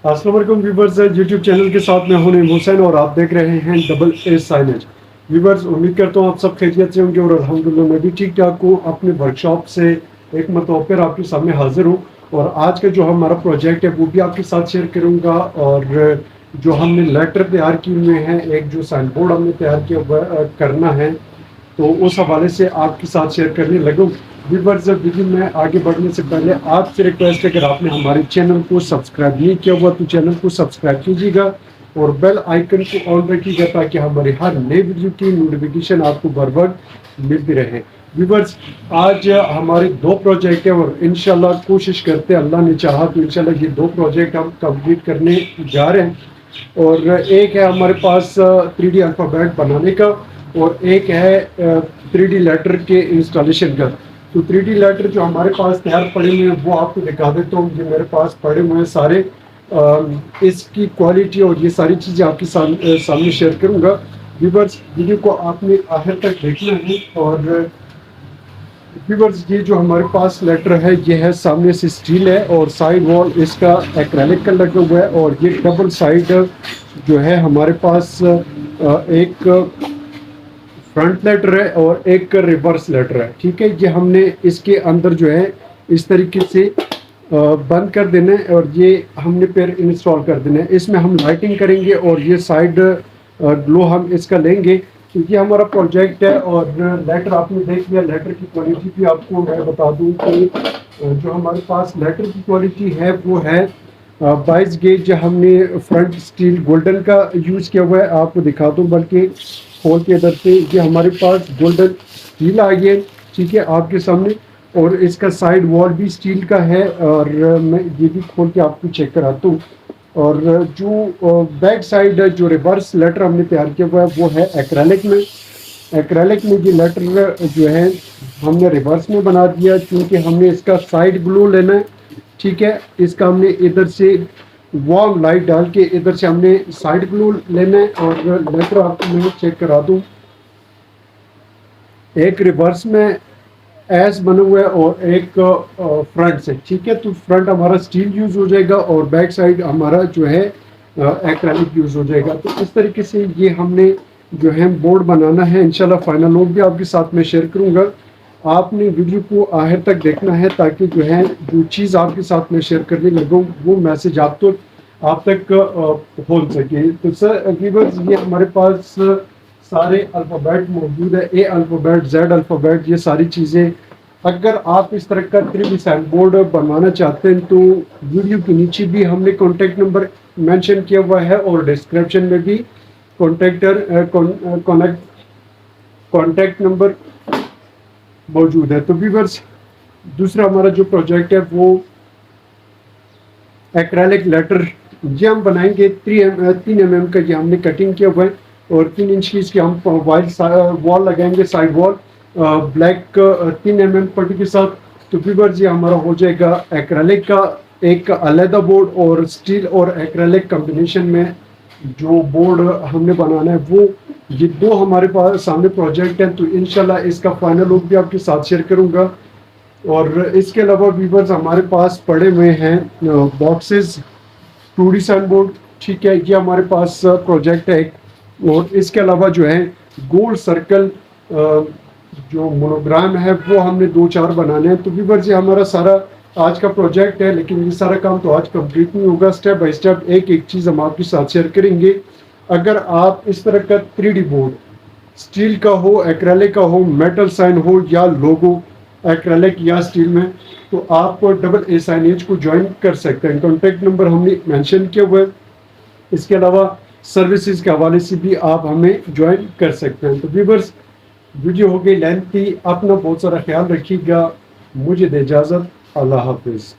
अस्सलाम वालेकुम viewers, YouTube channel के साथ मैं हूं नईम हुसैन और आप देख रहे हैं डबल ए साइनेज। व्यूवर्स, उम्मीद करता हूं आप सब खैरियत से होंगे और अल्हम्दुलिल्लाह मैं भी ठीक ठाक हूं। अपने वर्कशॉप से एक मरतबा फिर आपके सामने हाजिर हूं और आज का जो हमारा प्रोजेक्ट है वो भी आपके साथ शेयर करूंगा। और जो हमने लेटर तैयार किए हुए हैं, एक जो साइन बोर्ड हमने तैयार किया हुआ करना है, तो उस हवाले से आपके साथ शेयर करने लगूँ। व्यूवर्स, वीडियो में आगे बढ़ने से पहले आपसे रिक्वेस्ट है कि अगर आपने हमारे चैनल को सब्सक्राइब नहीं किया हुआ तो चैनल को सब्सक्राइब कीजिएगा और बेल आइकन को ऑन रखिएगा ताकि हमारी हर नई वीडियो की नोटिफिकेशन आपको बर वक्त मिलती रहे। व्यूवर्स, आज हमारे दो प्रोजेक्ट है और इंशाल्लाह कोशिश करते हैं, अल्लाह ने चाहा तो इंशाल्लाह ये दो प्रोजेक्ट हम कंप्लीट करने जा रहे हैं। और एक है हमारे पास 3D अल्फ़ाबेट बनाने का और एक है 3D लेटर के इंस्टॉलेशन का। तो 3D लेटर जो हमारे पास तैयार पड़े हुए हैं वो आपको दिखा देता हूँ। ये मेरे पास पड़े हुए हैं सारे। इसकी क्वालिटी और ये सारी चीज़ें आपके सामने शेयर करूँगा। व्यूवर्स, वीडियो को आपने आखिर तक देखना है। और व्यूवर्स, ये जो हमारे पास लेटर है ये है, सामने से स्टील है और साइड वॉल इसका एक्रेलिक का लगा हुआ है। और ये डबल साइड जो है हमारे पास एक फ्रंट लेटर है और एक रिवर्स लेटर है। ठीक है, ये हमने इसके अंदर जो है इस तरीके से बंद कर देना है और ये हमने फिर इंस्टॉल कर देना है। इसमें हम लाइटिंग करेंगे और ये साइड ग्लो हम इसका लेंगे। तो ये हमारा प्रोजेक्ट है। और लेटर आपने देख लिया, लेटर की क्वालिटी भी आपको मैं बता दूं कि जो हमारे पास लेटर की क्वालिटी है वो है 22 गेज। हमने फ्रंट स्टील गोल्डन का यूज़ किया हुआ है। आपको दिखा दूं बल्कि खोल के इधर से, ये हमारे पास गोल्डन स्टील आ गया। ठीक है, आपके सामने। और इसका साइड वॉल भी स्टील का है और मैं ये भी खोल के आपको चेक कराता हूँ। और जो बैक साइड जो रिवर्स लेटर हमने तैयार किया हुआ है वो है एक्रेलिक में। एक्रेलिक में ये लेटर जो है हमने रिवर्स में बना दिया क्योंकि हमने इसका साइड ग्लो लेना है। ठीक है, इसका हमने इधर से वार्म लाइट डाल के इधर से हमने साइड ग्लो लेना है। और लेटर आपको मैं चेक करा दूं, एक रिवर्स में एस बना हुआ है और एक फ्रंट से। ठीक है, तो फ्रंट हमारा स्टील यूज हो जाएगा और बैक साइड हमारा जो है एक्रेलिक यूज हो जाएगा। तो इस तरीके से ये हमने जो है बोर्ड बनाना है। इंशाल्लाह फाइनल लुक भी आपके साथ में शेयर करूंगा। आपने वीडियो को आखिर तक देखना है ताकि जो है जो चीज़ आपके साथ में शेयर करने लगूँ वो मैसेज आप तक पहुंच सके। तो सर व्यूअर्स, ये हमारे पास सारे अल्फ़ाबेट मौजूद है, ए अल्फ़ाबेट, जेड अल्फ़ाबेट, ये सारी चीज़ें। अगर आप इस तरह का 3D साइन बोर्ड बनवाना चाहते हैं तो वीडियो के नीचे भी हमने कॉन्टैक्ट नंबर मेंशन किया हुआ है और डिस्क्रिप्शन में भी कॉन्टैक्ट नंबर मौजूद है। तो व्यूअर्स, दूसरा हमारा जो प्रोजेक्ट है वो एक्रेलिक लेटर, ये हम बनाएंगे 3 mm का। ये हमने कटिंग किया हुआ है और 3 इंच की इसकी हम वॉल लगाएंगे, साइड वॉल ब्लैक 3 mm पट्टी के साथ। तो व्यूअर्स, ये हमारा हो जाएगा एक्रेलिक का एक अलहदा बोर्ड और स्टील और एक्रेलिक कॉम्बिनेशन में जो बोर्ड हमने बनाना है वो ये दो हमारे पास सामने प्रोजेक्ट है। तो इंशाल्लाह इसका फाइनल लुक भी आपके साथ शेयर करूंगा। और इसके अलावा व्यूअर्स, हमारे पास पड़े हुए हैं बॉक्सेस 2D साइन बोर्ड। ठीक है, ये हमारे पास प्रोजेक्ट है एक। और इसके अलावा जो है गोल सर्कल जो मोनोग्राम है वो हमने 2-4 बनाने हैं। तो व्यूअर्स, ये हमारा सारा आज का प्रोजेक्ट है, लेकिन ये सारा काम तो आज कंप्लीट नहीं होगा। स्टेप बाय स्टेप एक एक चीज़ हम आपके साथ शेयर करेंगे। अगर आप इस तरह का 3D बोर्ड स्टील का हो, एक्रेलिक का हो, मेटल साइन हो या लोगो एक्रेलिक या स्टील में, तो आप डबल ए साइनेज को ज्वाइन कर सकते हैं। कॉन्टैक्ट नंबर हमने मेंशन किया हुआ है। इसके अलावा सर्विसेज के हवाले से भी आप हमें ज्वाइन कर सकते हैं। तो व्यूअर्स, वीडियो हो गई लेंथी, अपना बहुत सारा ख्याल रखिएगा। मुझे दे इजाज़त, अल्लाह हाफिज़।